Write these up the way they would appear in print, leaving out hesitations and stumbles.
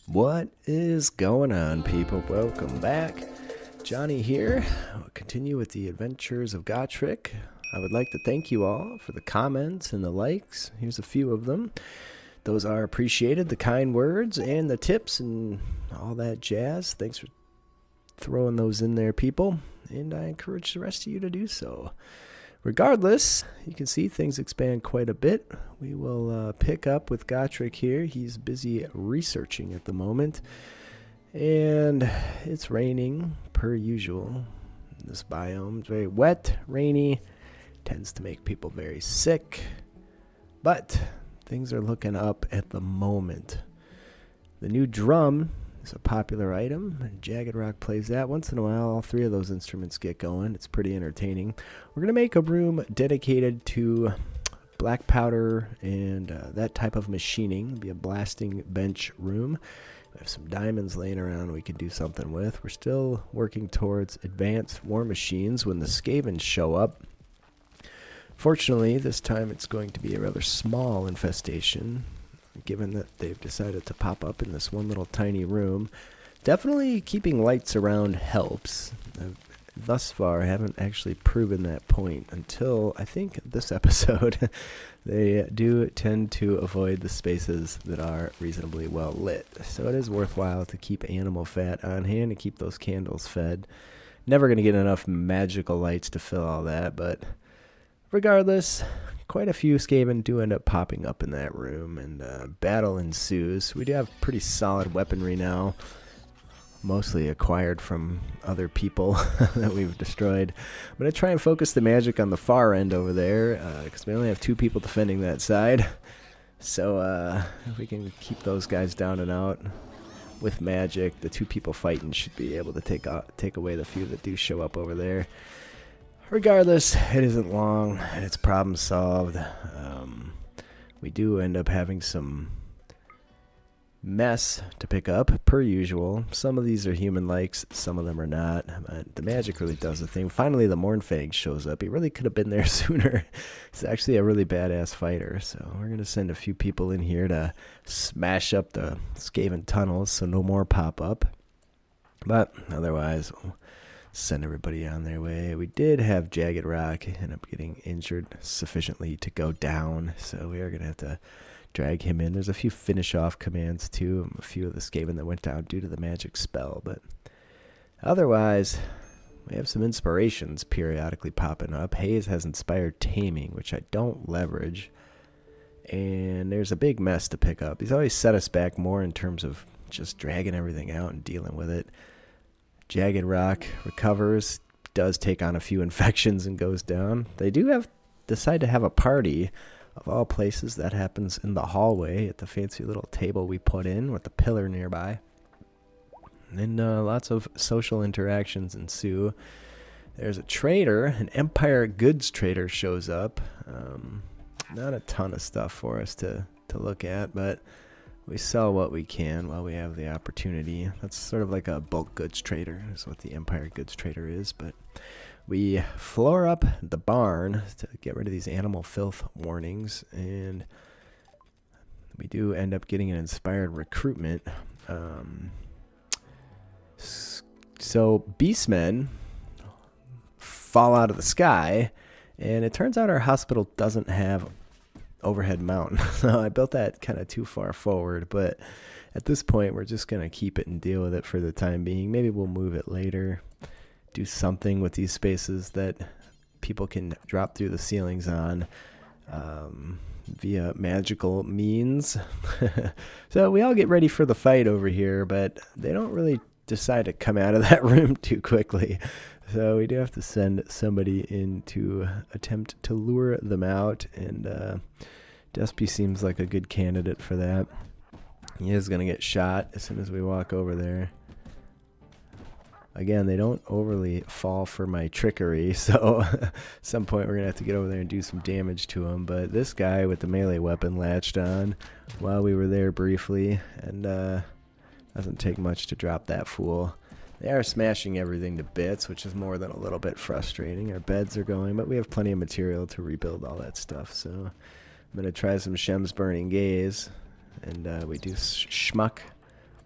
What is going on, people? Welcome back. Johnny here. We'll continue with the adventures of Gotrik. I would like to thank you all for the comments and the likes. Here's a few of them. Those are appreciated, the kind words and the tips and all that jazz. Thanks for throwing those in there, people. And I encourage the rest of you to do so. Regardless, you can see things expand quite a bit. We will pick up with Gotrik here. He's busy researching at the moment. And it's raining, per usual. This biome is very wet, rainy, tends to make people very sick. But things are looking up at the moment. The new drum is a popular item. Jagged Rock plays that once in a while. All three of those instruments get going. It's pretty entertaining. We're going to make a room dedicated to black powder and that type of machining. It'll be a blasting bench room. We have some diamonds laying around we can do something with. We're still working towards advanced war machines when the Skaven show up. Fortunately, this time it's going to be a rather small infestation, given that they've decided to pop up in this one little tiny room. Definitely keeping lights around helps. Thus far, I haven't actually proven that point until, I think, this episode. They do tend to avoid the spaces that are reasonably well lit. So it is worthwhile to keep animal fat on hand and keep those candles fed. Never going to get enough magical lights to fill all that, but regardless, quite a few Skaven do end up popping up in that room, and battle ensues. We do have pretty solid weaponry now, mostly acquired from other people that we've destroyed. I'm going to try and focus the magic on the far end over there, because we only have 2 people defending that side. So if we can keep those guys down and out with magic, the 2 people fighting should be able to take away the few that do show up over there. Regardless, it isn't long, and it's problem solved. We do end up having some mess to pick up, per usual. Some of these are human likes, some of them are not. The magic really does the thing. Finally, the Mournfang shows up. He really could have been there sooner. He's actually a really badass fighter, so we're going to send a few people in here to smash up the Skaven tunnels so no more pop up. But otherwise, we'll send everybody on their way. We did have Jagged Rock end up getting injured sufficiently to go down, so we are going to have to drag him in. There's a few finish off commands too, a few of the Skaven that went down due to the magic spell, but otherwise we have some inspirations periodically popping up. Hayes has inspired taming, which I don't leverage, and there's a big mess to pick up. He's always set us back more in terms of just dragging everything out and dealing with it. Jagged Rock recovers, does take on a few infections and goes down. They do decide to have a party. Of all places, that happens in the hallway at the fancy little table we put in with the pillar nearby. And then lots of social interactions ensue. There's a trader, an Empire goods trader shows up. Not a ton of stuff for us to look at, but we sell what we can while we have the opportunity. That's sort of like a bulk goods trader is what the Empire goods trader is, but we floor up the barn to get rid of these animal filth warnings, and we do end up getting an inspired recruitment. So Beastmen fall out of the sky, and it turns out our hospital doesn't have overhead mount. So I built that kind of too far forward, but at this point we're just going to keep it and deal with it for the time being. Maybe we'll move it later. Do something with these spaces that people can drop through the ceilings on via magical means. So we all get ready for the fight over here, but they don't really decide to come out of that room too quickly. So we do have to send somebody in to attempt to lure them out, and Despy seems like a good candidate for that. He is going to get shot as soon as we walk over there. Again, they don't overly fall for my trickery, so at some point we're going to have to get over there and do some damage to him. But this guy with the melee weapon latched on while we were there briefly, and doesn't take much to drop that fool. They are smashing everything to bits, which is more than a little bit frustrating. Our beds are going, but we have plenty of material to rebuild all that stuff. So I'm going to try some Shem's Burning Gaze, and we do schmuck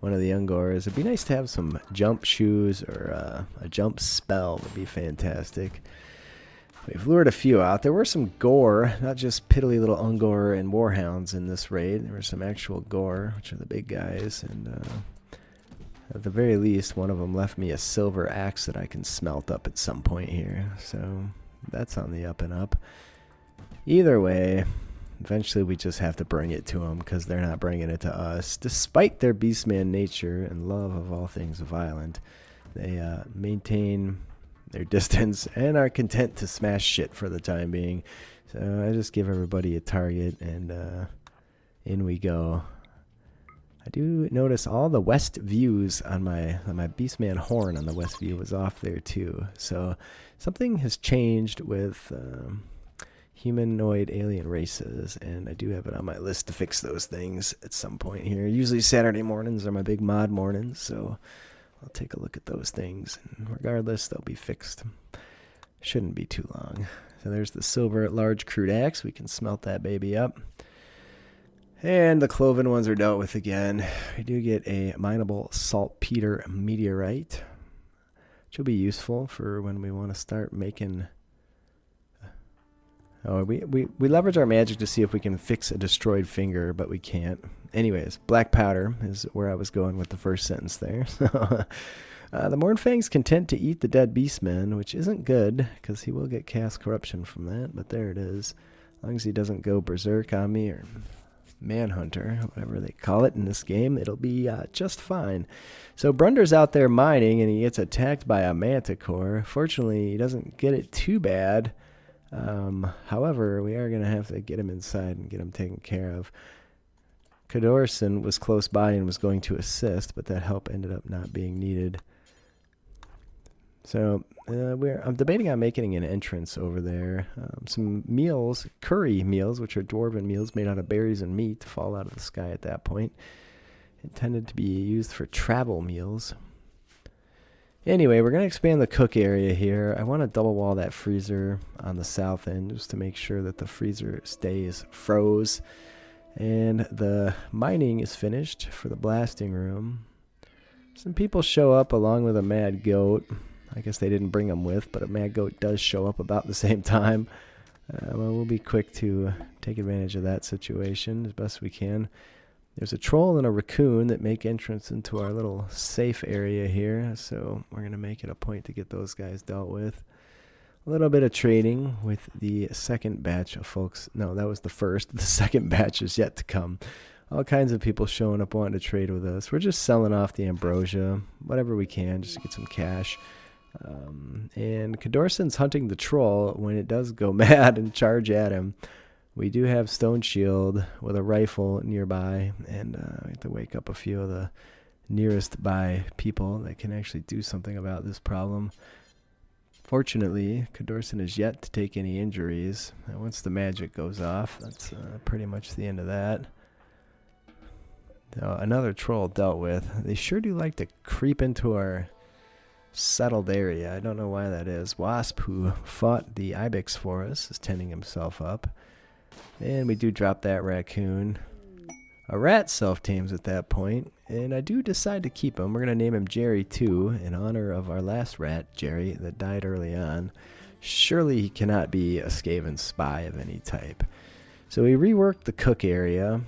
one of the Ungors. It'd be nice to have some jump shoes or a jump spell would be fantastic. We've lured a few out. There were some gore, not just piddly little Ungor and Warhounds in this raid. There were some actual gore, which are the big guys. And at the very least, one of them left me a silver axe that I can smelt up at some point here. So that's on the up and up. Either way, eventually we just have to bring it to them because they're not bringing it to us. Despite their beastman nature and love of all things violent, they maintain their distance and are content to smash shit for the time being. So I just give everybody a target and in we go. I do notice all the west views on my beastman horn on the west view was off there too. So something has changed with humanoid alien races, and I do have it on my list to fix those things at some point here. Usually Saturday mornings are my big mod mornings, so I'll take a look at those things, and regardless, they'll be fixed. Shouldn't be too long. So there's the silver large crude axe. We can smelt that baby up. And the cloven ones are dealt with again. We do get a mineable saltpeter meteorite, which will be useful for when we want to start making... Oh, we leverage our magic to see if we can fix a destroyed finger, but we can't. Anyways, black powder is where I was going with the first sentence there. The Mournfang's content to eat the dead beastmen, which isn't good, because he will get cast corruption from that, but there it is. As long as he doesn't go berserk on me, or manhunter, whatever they call it in this game, it'll be just fine. So Brunder's out there mining, and he gets attacked by a manticore. Fortunately, he doesn't get it too bad. However, we are going to have to get him inside and get him taken care of. Cadorson was close by and was going to assist, but that help ended up not being needed. So I'm debating on making an entrance over there. Some meals, curry meals, which are dwarven meals made out of berries and meat, fall out of the sky at that point. Intended to be used for travel meals. Anyway, we're going to expand the cook area here. I want to double wall that freezer on the south end just to make sure that the freezer stays froze. And the mining is finished for the blasting room. Some people show up along with a mad goat. I guess they didn't bring them with, but a mad goat does show up about the same time. Well, we'll be quick to take advantage of that situation as best we can. There's a troll and a raccoon that make entrance into our little safe area here, so we're going to make it a point to get those guys dealt with. A little bit of trading with the second batch of folks. No, that was the first. The second batch is yet to come. All kinds of people showing up wanting to trade with us. We're just selling off the ambrosia, whatever we can, just to get some cash. And Cadorson's hunting the troll when it does go mad and charge at him. We do have Stone Shield with a rifle nearby, and we have to wake up a few of the nearest by people that can actually do something about this problem. Fortunately, Cadorson is yet to take any injuries. And once the magic goes off, that's pretty much the end of that. Another troll dealt with. They sure do like to creep into our settled area. I don't know why that is. Wasp, who fought the Ibex for us, is tending himself up. And we do drop that raccoon. A rat self-tames at that point, and I do decide to keep him. We're going to name him Jerry too, in honor of our last rat, Jerry, that died early on. Surely he cannot be a Skaven spy of any type. So we reworked the cook area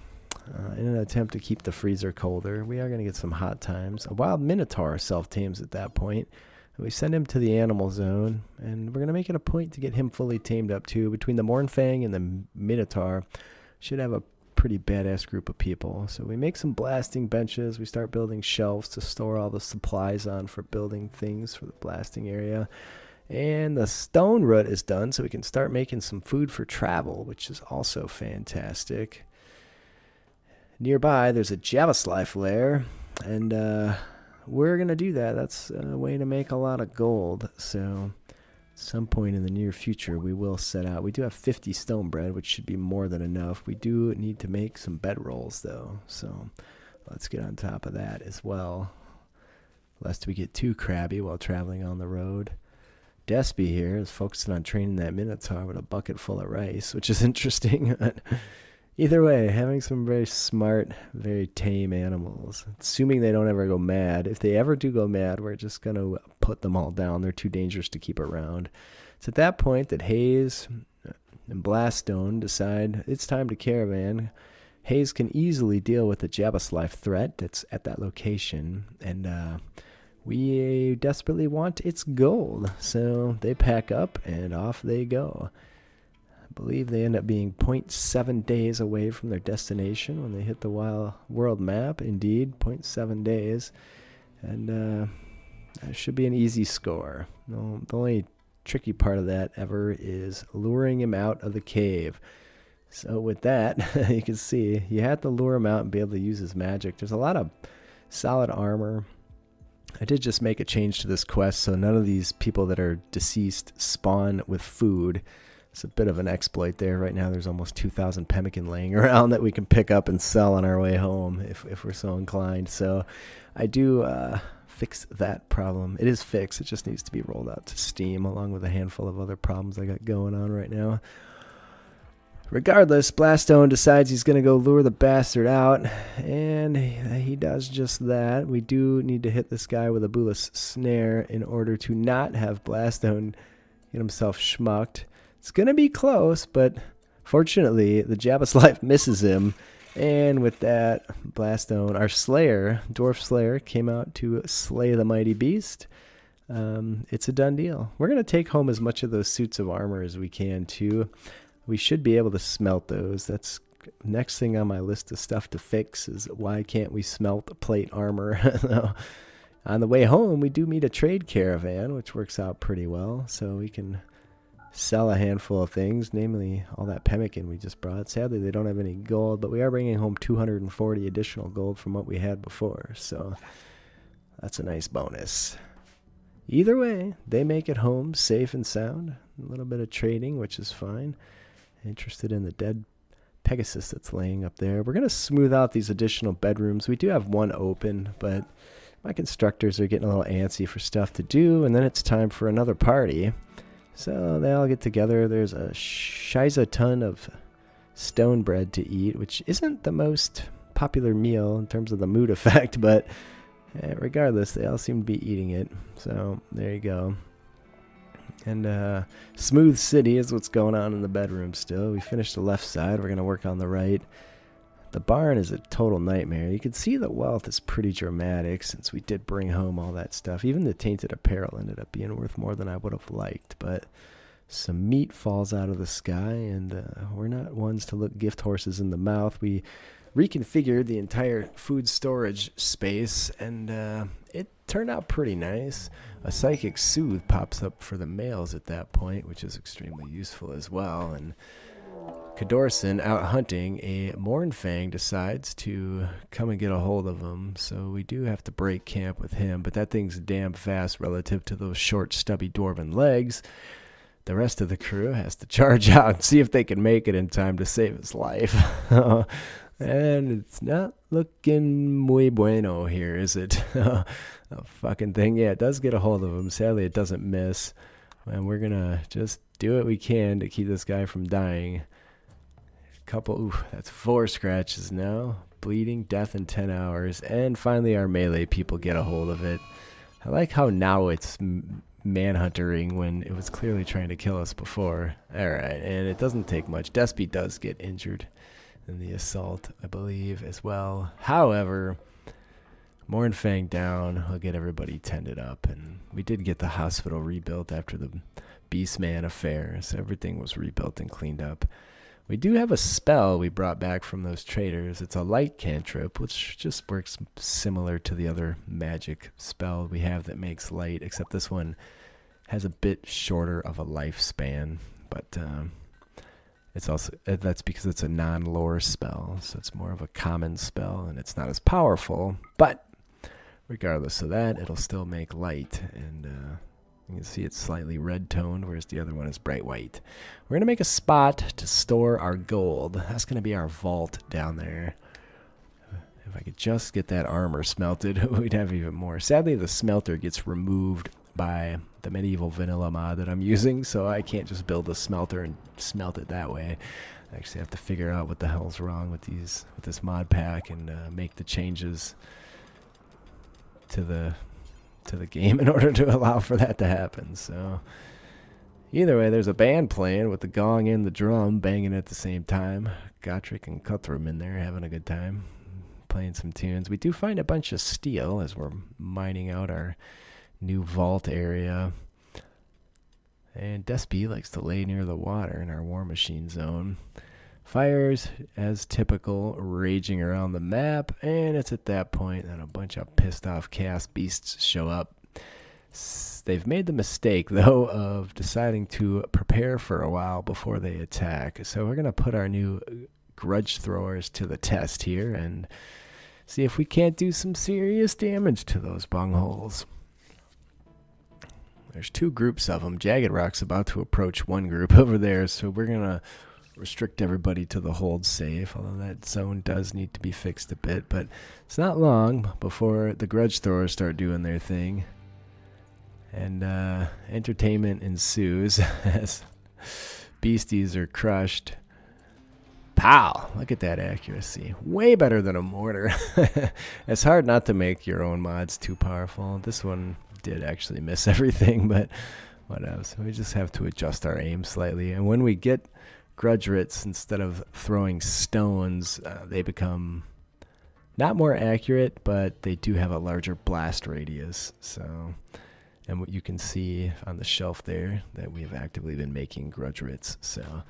in an attempt to keep the freezer colder. We are going to get some hot times. A wild minotaur self-tames at that point. We send him to the animal zone, and we're going to make it a point to get him fully tamed up too. Between the Mournfang and the Minotaur, should have a pretty badass group of people. So we make some blasting benches. We start building shelves to store all the supplies on for building things for the blasting area. And the stone root is done, so we can start making some food for travel, which is also fantastic. Nearby, there's a Jabberslythe lair, and we're going to do that. That's a way to make a lot of gold. So at some point in the near future, we will set out. We do have 50 stone bread, which should be more than enough. We do need to make some bedrolls, though. So let's get on top of that as well, lest we get too crabby while traveling on the road. Despy here is focusing on training that Minotaur with a bucket full of rice, which is interesting. Either way, having some very smart, very tame animals, assuming they don't ever go mad. If they ever do go mad, we're just going to put them all down. They're too dangerous to keep around. It's at that point that Hayes and Blaststone decide it's time to Caravan. Hayes can easily deal with the Jabberslythe threat that's at that location, and we desperately want its gold. So they pack up and off they go. I believe they end up being 0.7 days away from their destination when they hit the world map. Indeed, 0.7 days. And that should be an easy score. The only tricky part of that ever is luring him out of the cave. So with that, you can see you have to lure him out and be able to use his magic. There's a lot of solid armor. I did just make a change to this quest, so none of these people that are deceased spawn with food. It's a bit of an exploit there. Right now there's almost 2,000 pemmican laying around that we can pick up and sell on our way home if we're so inclined. So I do fix that problem. It is fixed. It just needs to be rolled out to Steam along with a handful of other problems I got going on right now. Regardless, Blaststone decides he's going to go lure the bastard out, and he does just that. We do need to hit this guy with a Bulus snare in order to not have Blaststone get himself schmucked. It's going to be close, but fortunately, the Jabberslythe misses him. And with that, Blaststone, our Slayer, Dwarf Slayer, came out to slay the mighty beast. It's a done deal. We're going to take home as much of those suits of armor as we can, too. We should be able to smelt those. That's next thing on my list of stuff to fix is why can't we smelt plate armor? On the way home, we do meet a trade caravan, which works out pretty well. So we can sell a handful of things, namely all that pemmican we just brought. Sadly, they don't have any gold, but we are bringing home 240 additional gold from what we had before. So that's a nice bonus. Either way, they make it home safe and sound. A little bit of trading, which is fine. Interested in the dead Pegasus that's laying up there. We're going to smooth out these additional bedrooms. We do have one open, but my constructors are getting a little antsy for stuff to do, and then it's time for another party. So they all get together. There's a shiza ton of stone bread to eat, which isn't the most popular meal in terms of the mood effect, but regardless, they all seem to be eating it. So there you go. And Smooth City is what's going on in the bedroom still. We finished the left side. We're going to work on the right. The barn is a total nightmare. You can see the wealth is pretty dramatic since we did bring home all that stuff. Even the tainted apparel ended up being worth more than I would have liked. But some meat falls out of the sky, and we're not ones to look gift horses in the mouth. We reconfigured the entire food storage space, and it turned out pretty nice. A psychic soothe pops up for the males at that point, which is extremely useful as well. And Cadorson, out hunting, a Mournfang decides to come and get a hold of him. So we do have to break camp with him, but that thing's damn fast relative to those short, stubby dwarven legs. The rest of the crew has to charge out and see if they can make it in time to save his life. And it's not looking muy bueno here, is it? A fucking thing. Yeah, it does get a hold of him. Sadly, it doesn't miss. And we're going to just do what we can to keep this guy from dying. Ooh, that's 4 scratches now. Bleeding, death in 10 hours. And finally, our melee people get a hold of it. I like how now it's manhuntering when it was clearly trying to kill us before. Alright, and it doesn't take much. Despy does get injured in the assault, I believe, as well. However, Mournfang down, I'll get everybody tended up, and we did get the hospital rebuilt after the Beastmen affair, so everything was rebuilt and cleaned up. We do have a spell we brought back from those traders. It's a light cantrip, which just works similar to the other magic spell we have that makes light, except this one has a bit shorter of a lifespan, but it's also that's because it's a non-lore spell, so it's more of a common spell, and it's not as powerful. But regardless of that, it'll still make light, and you can see it's slightly red-toned, whereas the other one is bright white. We're going to make a spot to store our gold. That's going to be our vault down there. If I could just get that armor smelted, we'd have even more. Sadly, the smelter gets removed by the medieval vanilla mod that I'm using, so I can't just build a smelter and smelt it that way. I actually have to figure out what the hell's wrong with this mod pack and make the changes to the game in order to allow for that to happen. So either way, there's a band playing with the gong and the drum banging at the same time. Gotrik and Cutthroat in there having a good time playing some tunes. We do find a bunch of steel as we're mining out our new vault area. And Despy likes to lay near the water in our war machine zone. Fires, as typical, raging around the map, and it's at that point that a bunch of pissed off chaos beasts show up. They've made the mistake, though, of deciding to prepare for a while before they attack. So we're going to put our new grudge throwers to the test here and see if we can't do some serious damage to those bungholes. There's two groups of them. Jagged Rock's about to approach one group over there, so we're going to restrict everybody to the hold safe, although that zone does need to be fixed a bit. But it's not long before the grudge throwers start doing their thing. And entertainment ensues as beasties are crushed. Pow! Look at that accuracy. Way better than a mortar. It's hard not to make your own mods too powerful. This one did actually miss everything, but whatever. So we just have to adjust our aim slightly. And when we get grudge writs, instead of throwing stones, they become not more accurate, but they do have a larger blast radius. So, and what you can see on the shelf there that we have actively been making grudge writs. So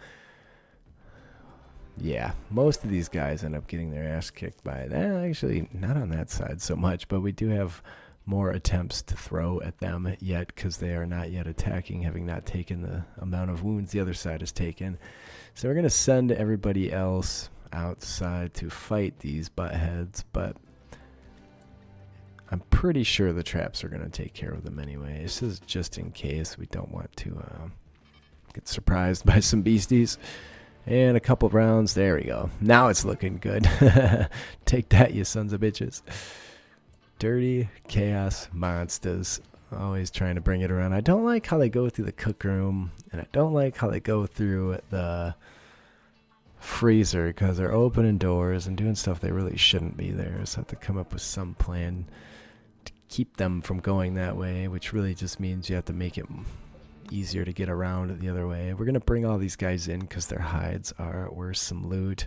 yeah, most of these guys end up getting their ass kicked by that. Actually, not on that side so much, but we do have more attempts to throw at them yet because they are not yet attacking, having not taken the amount of wounds the other side has taken. So we're going to send everybody else outside to fight these buttheads, but I'm pretty sure the traps are going to take care of them anyway. This is just in case we don't want to get surprised by some beasties. And a couple rounds. There we go. Now it's looking good. Take that, you sons of bitches. Dirty chaos monsters. Always trying to bring it around. I don't like how they go through the cook room, and I don't like how they go through the freezer because they're opening doors and doing stuff they really shouldn't be there. So I have to come up with some plan to keep them from going that way, which really just means you have to make it easier to get around the other way. We're going to bring all these guys in because their hides are worth some loot.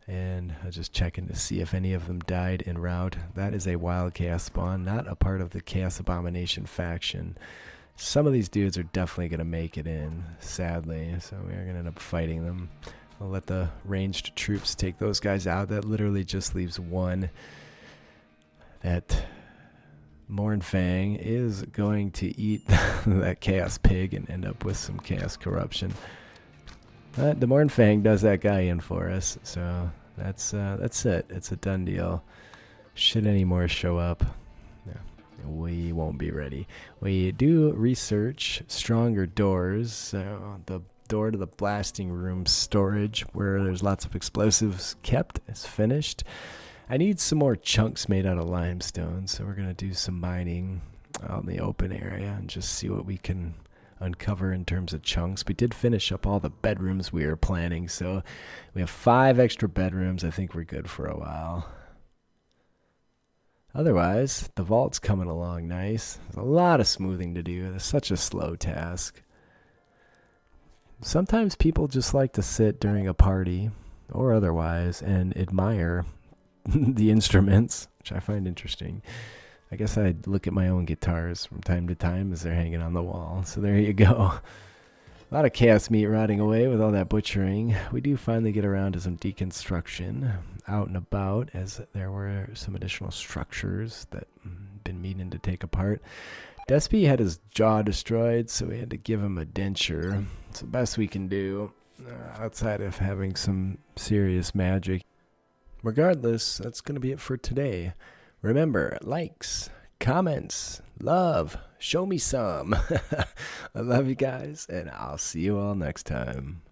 And I'm just checking to see if any of them died en route. That is a wild chaos spawn, not a part of the Chaos Abomination faction. Some of these dudes are definitely going to make it in, sadly. So we are going to end up fighting them. I'll let the ranged troops take those guys out. That literally just leaves one. That Mournfang is going to eat that Chaos Pig and end up with some Chaos Corruption. But the Mournfang does that guy in for us, so that's it. It's a done deal. Should any more show up, we won't be ready. We do research stronger doors. The door to the blasting room storage, where there's lots of explosives kept, is finished. I need some more chunks made out of limestone, so we're going to do some mining out in the open area and just see what we can uncover in terms of chunks. We did finish up all the bedrooms we were planning, so we have 5 extra bedrooms. I think we're good for a while. Otherwise, the vault's coming along nice. There's a lot of smoothing to do. It's such a slow task. Sometimes people just like to sit during a party or otherwise and admire the instruments, which I find interesting. I guess I look at my own guitars from time to time as they're hanging on the wall. So there you go. A lot of chaos meat rotting away with all that butchering. We do finally get around to some deconstruction out and about, as there were some additional structures that been meaning to take apart. Despy had his jaw destroyed, so we had to give him a denture. It's the best we can do outside of having some serious magic. Regardless, that's going to be it for today. Remember, likes, comments, love, show me some. I love you guys, and I'll see you all next time.